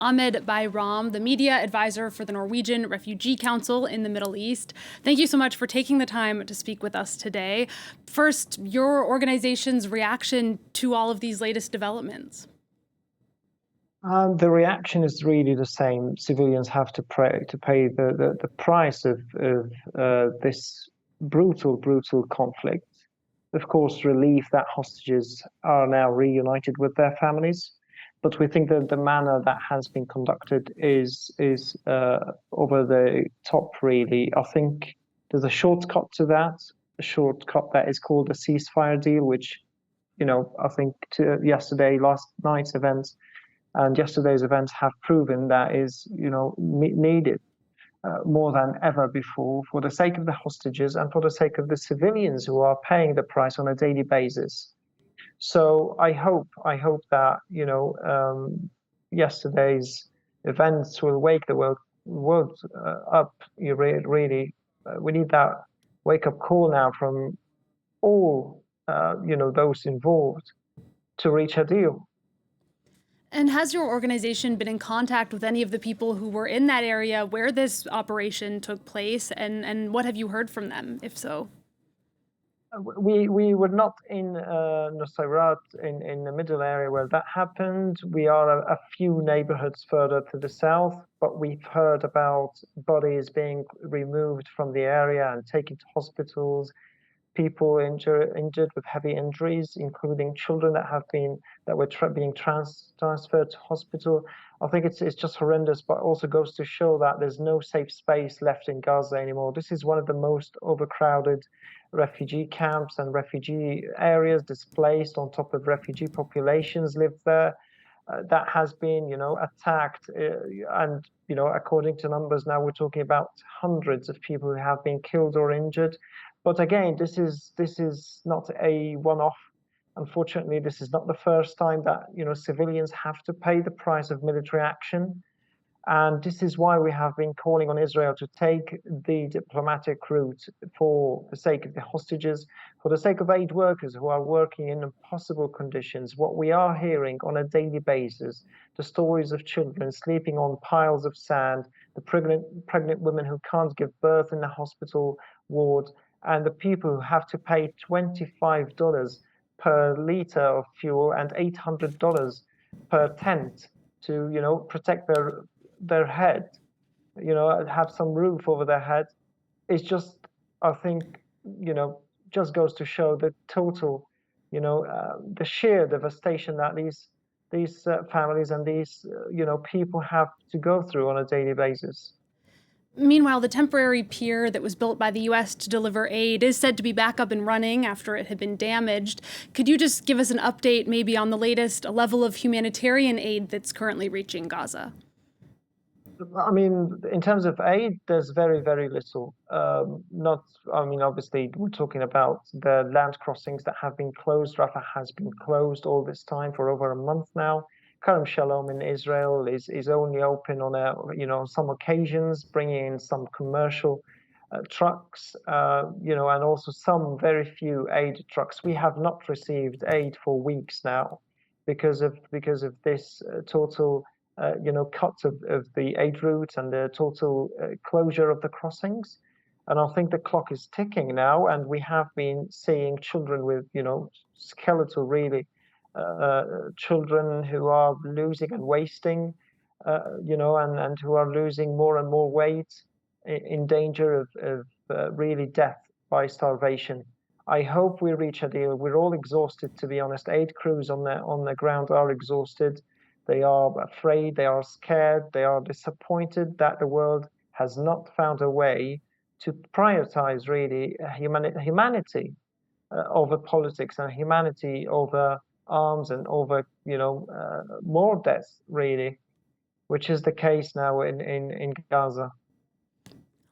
Ahmed Bayram, the media advisor for the Norwegian Refugee Council in the Middle East. Thank you so much for taking the time to speak with us today. First, your organization's reaction to all of these latest developments. The reaction is really the same. Civilians have to pay the price of this brutal conflict. Of course, relief that hostages are now reunited with their families, but we think that the manner that has been conducted is over the top. Really, I think there's a shortcut to that. A shortcut that is called a ceasefire deal, which, I think last night's events and yesterday's events have proven that is, needed more than ever before for the sake of the hostages and for the sake of the civilians who are paying the price on a daily basis. So I hope that, yesterday's events will wake the world up. Really, we need that wake-up call now from all, those involved to reach a deal. And has your organization been in contact with any of the people who were in that area where this operation took place? And what have you heard from them, if so? We were not in Nuseirat, in the middle area where that happened. We are a few neighborhoods further to the south, but we've heard about bodies being removed from the area and taken to hospitals, people injured with heavy injuries, including children that were being transferred to hospital. I think it's just horrendous, but also goes to show that there's no safe space left in Gaza anymore. This is one of the most overcrowded refugee camps and refugee areas. Displaced on top of refugee populations live there. That has been, attacked, and according to numbers now, we're talking about hundreds of people who have been killed or injured. But again, this is not a one-off. Unfortunately, this is not the first time that civilians have to pay the price of military action, and this is why we have been calling on Israel to take the diplomatic route for the sake of the hostages, for the sake of aid workers who are working in impossible conditions. What we are hearing on a daily basis, the stories of children sleeping on piles of sand, the pregnant women who can't give birth in the hospital ward, and the people who have to pay $25 per liter of fuel and $800 per tent to protect their head, have some roof over their head. It's just, I think, just goes to show the total, the sheer devastation that these families and these people have to go through on a daily basis. Meanwhile, the temporary pier that was built by the U.S. to deliver aid is said to be back up and running after it had been damaged. Could you just give us an update maybe on the latest level of humanitarian aid that's currently reaching Gaza? I mean, in terms of aid, there's very, very little. Obviously, we're talking about the land crossings that have been closed. Rafah has been closed all this time for over a month now. Kerem Shalom in Israel is only open on some occasions, bringing in some commercial trucks, and also some very few aid trucks. We have not received aid for weeks now because of this total cut of the aid route and the total closure of the crossings. And I think the clock is ticking now, and we have been seeing children with skeletal, really, children who are losing and wasting, and who are losing more and more weight, in danger of really death by starvation. I hope we reach a deal. We're all exhausted, to be honest. Aid crews on the ground are exhausted. They are afraid, they are scared, they are disappointed that the world has not found a way to prioritize really humanity over politics, and humanity over arms and over more deaths, really, which is the case now in Gaza.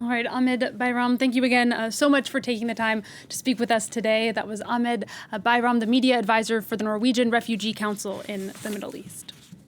All right, Ahmed Bayram, thank you again so much for taking the time to speak with us today. That was Ahmed Bayram, the media advisor for the Norwegian Refugee Council in the Middle East.